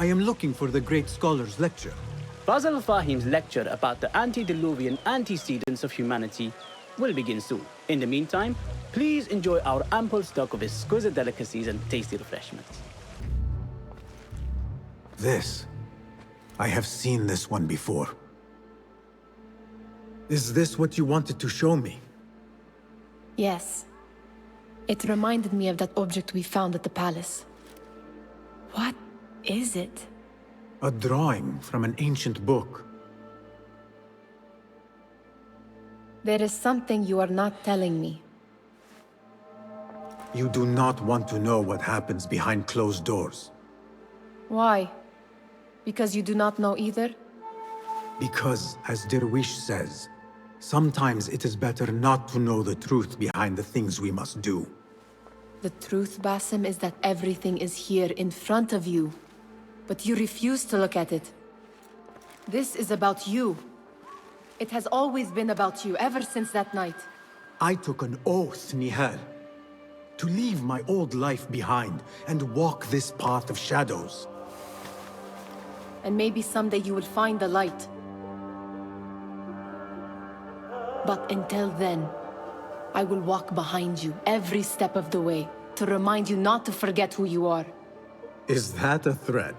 I am looking for the great scholar's lecture. Fazl Fahim's lecture about the antediluvian antecedents of humanity will begin soon. In the meantime, please enjoy our ample stock of exquisite delicacies and tasty refreshments. This. I have seen this one before. Is this what you wanted to show me? Yes. It reminded me of that object we found at the palace. What is it? A drawing from an ancient book. There is something you are not telling me. You do not want to know what happens behind closed doors. Why? Because you do not know either? Because, as Derwish says, sometimes it is better not to know the truth behind the things we must do. The truth, Basim, is that everything is here in front of you. But you refuse to look at it. This is about you. It has always been about you, ever since that night. I took an oath, Nehal, to leave my old life behind and walk this path of shadows. And maybe someday you will find the light. But until then, I will walk behind you every step of the way to remind you not to forget who you are. Is that a threat?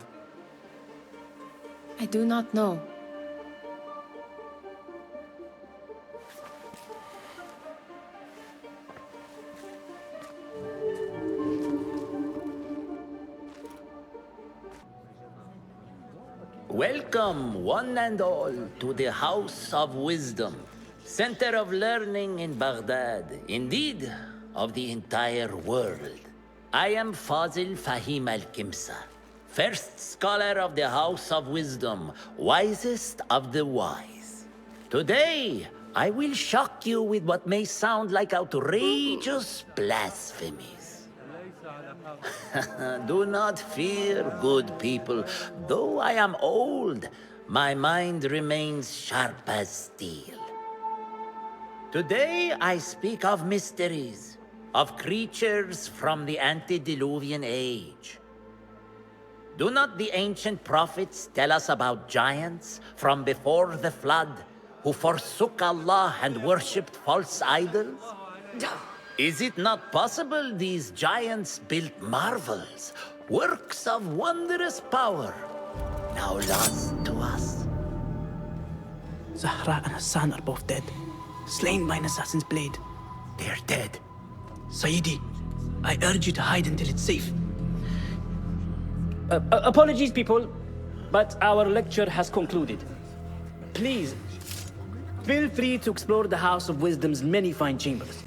I do not know. Welcome, one and all, to the House of Wisdom, center of learning in Baghdad, indeed, of the entire world. I am Fazil Fahim al-Kimsa, first scholar of the House of Wisdom, wisest of the wise. Today, I will shock you with what may sound like outrageous blasphemies. Do not fear, good people. Though I am old, my mind remains sharp as steel. Today I speak of mysteries, of creatures from the antediluvian age. Do not the ancient prophets tell us about giants from before the flood who forsook Allah and worshipped false idols? Is it not possible these giants built marvels, works of wondrous power, now lost to us? Zahra and Hassan are both dead, slain by an assassin's blade. They're dead. Saidi, I urge you to hide until it's safe. Apologies, people, but our lecture has concluded. Please, feel free to explore the House of Wisdom's many fine chambers.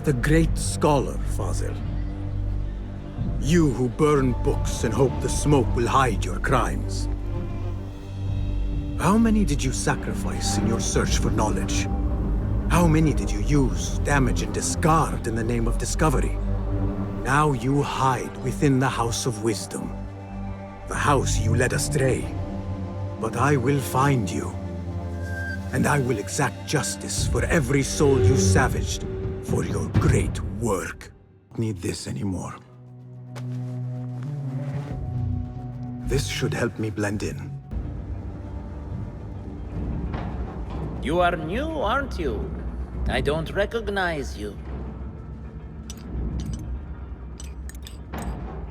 The great scholar, Fazil. You who burn books and hope the smoke will hide your crimes. How many did you sacrifice in your search for knowledge? How many did you use, damage, and discard in the name of discovery? Now you hide within the House of Wisdom. The house you led astray. But I will find you. And I will exact justice for every soul you savaged for your great work. Don't need this anymore. This should help me blend in. You are new, aren't you? I don't recognize you.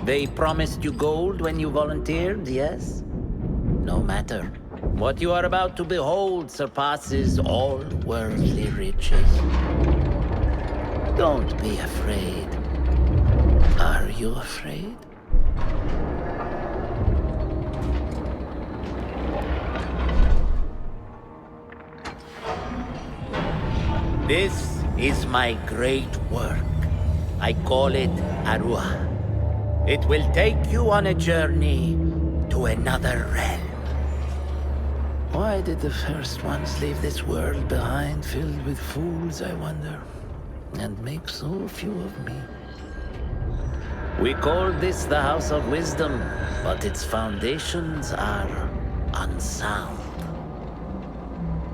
They promised you gold when you volunteered, yes? No matter. What you are about to behold surpasses all worldly riches. Don't be afraid. Are you afraid? This is my great work. I call it Arwah. It will take you on a journey to another realm. Why did the first ones leave this world behind, filled with fools, I wonder, and make so few of me? We call this the House of Wisdom, but its foundations are unsound.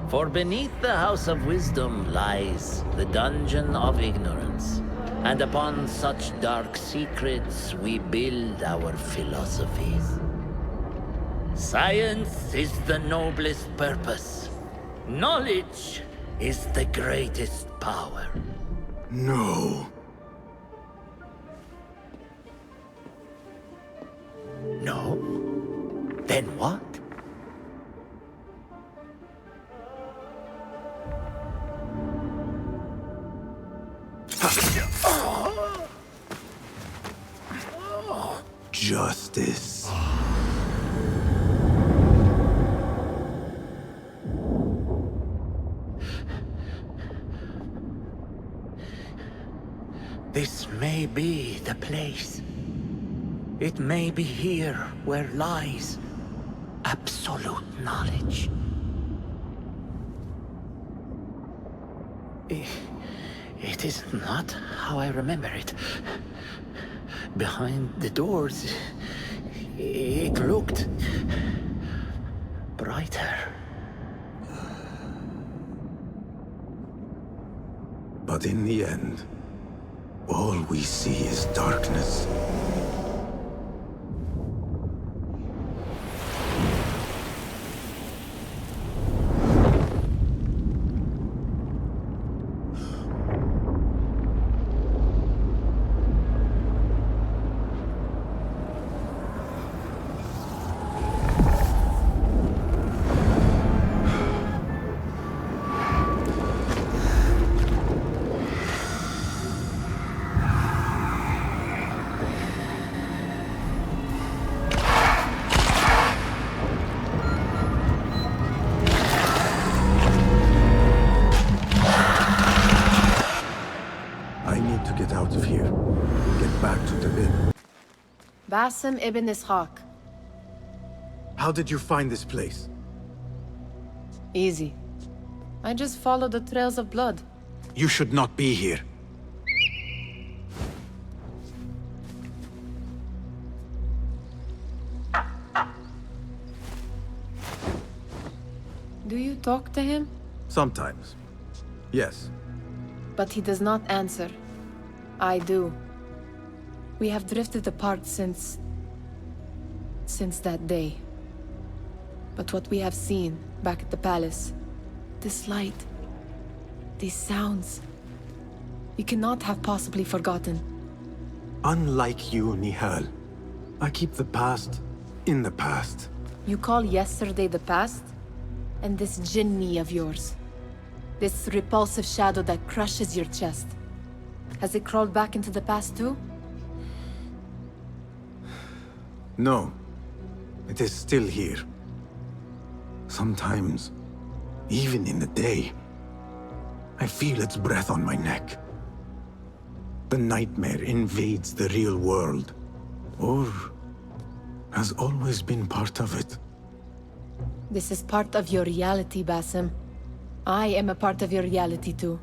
For beneath the House of Wisdom lies the dungeon of ignorance, And upon such dark secrets, we build our philosophies. Science is the noblest purpose. Knowledge is the greatest power. No. No? Then what? Justice. This may be the place. It may be here where lies absolute knowledge. It is not how I remember it. Behind the doors, it looked brighter. But in the end, all we see is darkness. I need to get out of here. Get back to the bin. Basim ibn Ishaq. How did you find this place? Easy. I just followed the trails of blood. You should not be here. Do you talk to him? Sometimes. Yes. But he does not answer. I do. We have drifted apart since that day. But what we have seen back at the palace, this light, these sounds, you cannot have possibly forgotten. Unlike you, Nehal, I keep the past in the past. You call yesterday the past? And this jinni of yours, this repulsive shadow that crushes your chest, has it crawled back into the past too? No. It is still here. Sometimes, even in the day, I feel its breath on my neck. The nightmare invades the real world, or has always been part of it. This is part of your reality, Basim. I am a part of your reality too.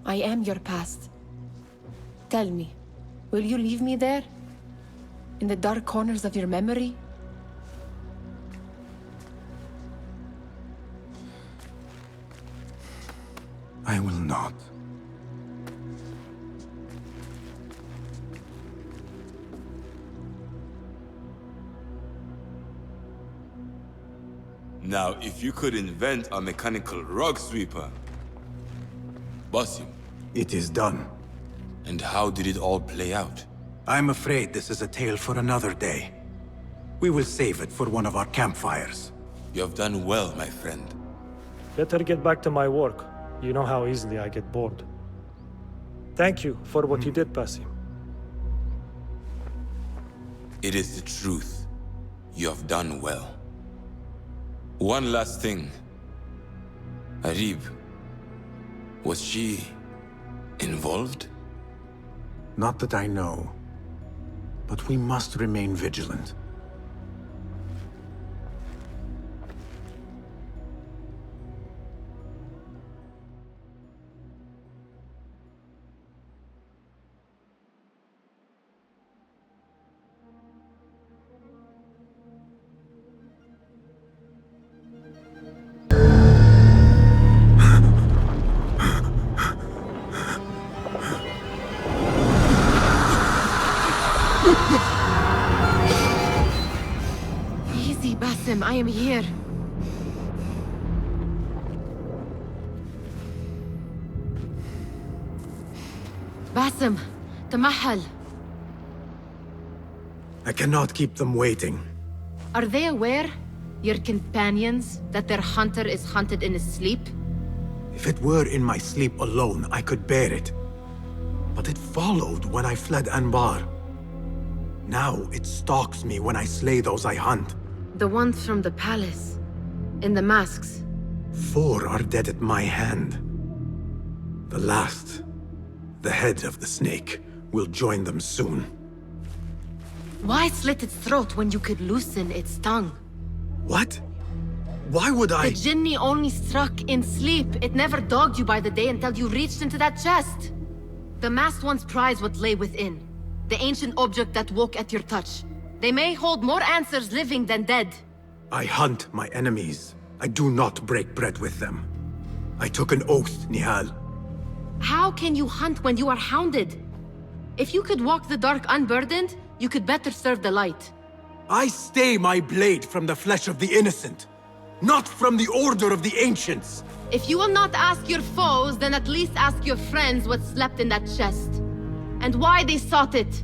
I am your past. Tell me, will you leave me there? In the dark corners of your memory? I will not. Now, if you could invent a mechanical rug sweeper. Basim, It is done. and how did it all play out? I'm afraid this is a tale for another day. We will save it for one of our campfires. You have done well, my friend. Better get back to my work. You know how easily I get bored. Thank you for what you did, Basim. It is the truth. You have done well. One last thing. Arib, was she involved? Not that I know, but we must remain vigilant. Easy, Basim, I am here. Basim, nehal. I cannot keep them waiting. Are they aware, your companions, that their hunter is hunted in his sleep? If it were in my sleep alone, I could bear it. But it followed when I fled Anbar. Now it stalks me when I slay those I hunt. The ones from the palace, in the masks. 4 are dead at my hand. The last, the head of the snake, will join them soon. Why slit its throat when you could loosen its tongue? What? Why would I? The Jinni only struck in sleep. It never dogged you by the day until you reached into that chest. The masked ones prize what lay within. The ancient object that woke at your touch. They may hold more answers living than dead. I hunt my enemies. I do not break bread with them. I took an oath, Nehal. How can you hunt when you are hounded? If you could walk the dark unburdened, you could better serve the light. I stay my blade from the flesh of the innocent, not from the order of the ancients. If you will not ask your foes, then at least ask your friends what slept in that chest. And why they sought it.